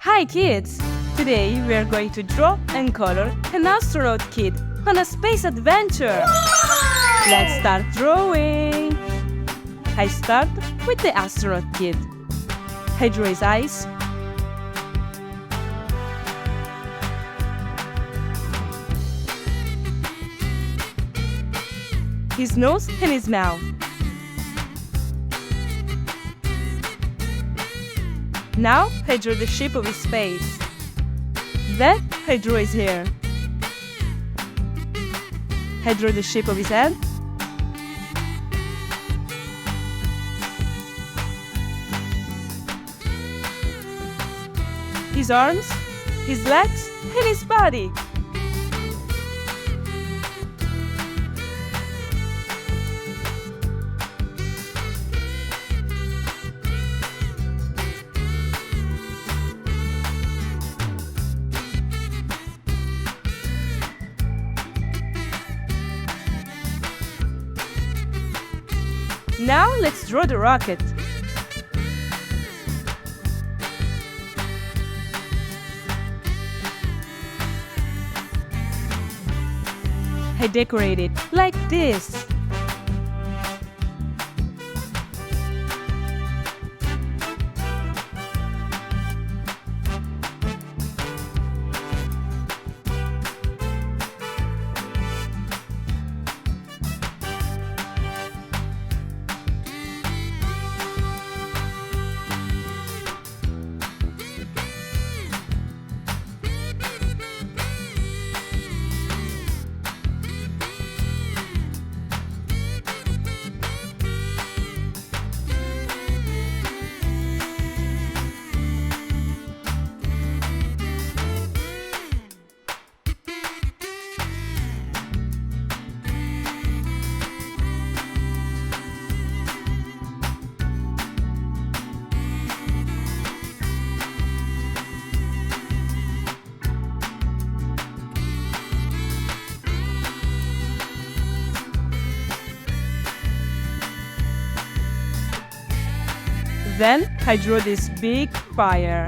Hi kids! Today we are going to draw and color an astronaut kid on a space adventure! Let's start drawing! I start with the astronaut kid. I draw his eyes, his nose and his mouth. Now I draw the shape of his face. Then I draw his hair. I draw the shape of his head. His arms, his legs, and his body. Now let's draw the rocket. I decorate it like this. Then I draw this big fire.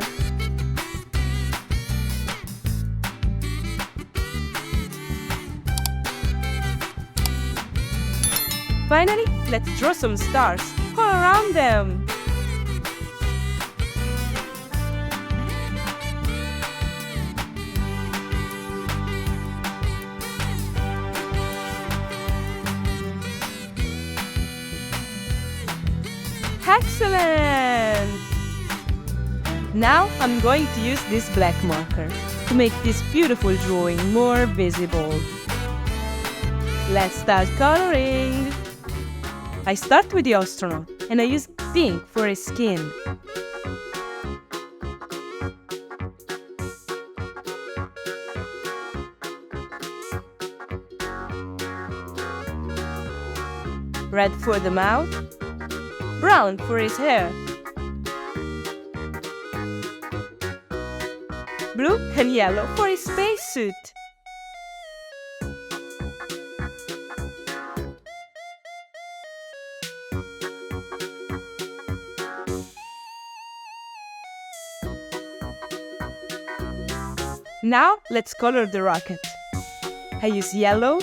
Finally, let's draw some stars all around them. Excellent! Now I'm going to use this black marker to make this beautiful drawing more visible. Let's start coloring! I start with the astronaut and I use pink for his skin. Red for the mouth. Brown for his hair. Blue and yellow for his spacesuit. Now let's color the rocket. I use yellow,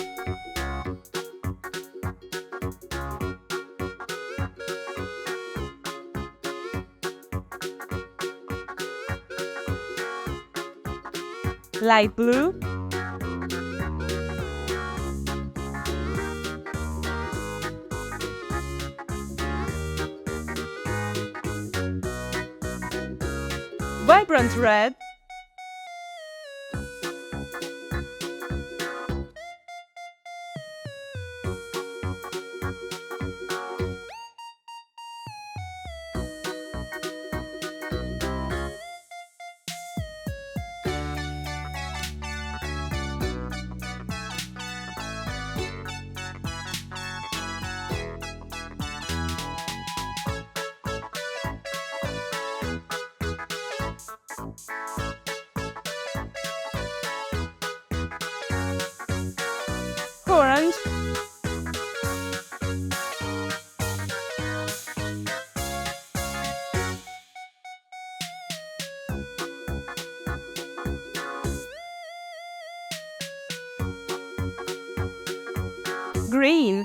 light blue, vibrant red, orange, green.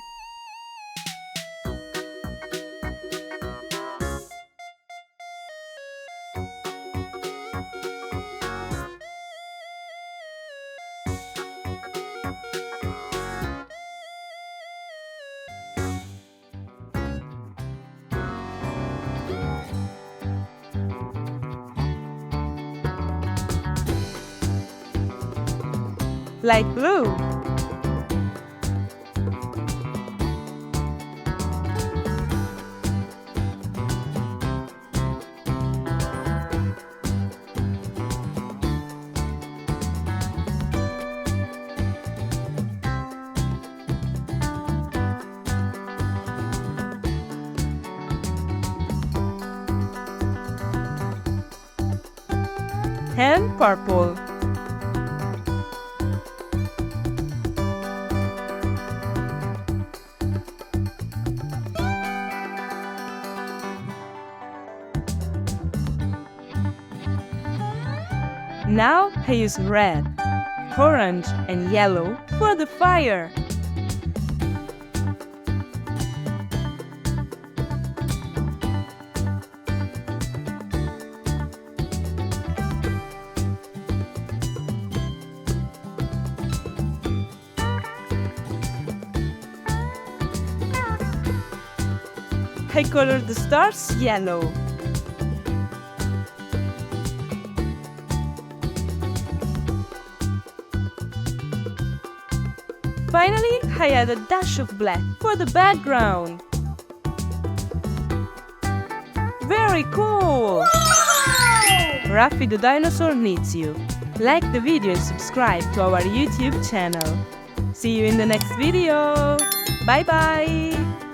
Light blue. And purple. Now I use red, orange and yellow for the fire. I colored the stars yellow. Finally, I add a dash of black for the background. Very cool! Wow! Raffy the dinosaur needs you. Like the video and subscribe to our YouTube channel. See you in the next video. Bye bye!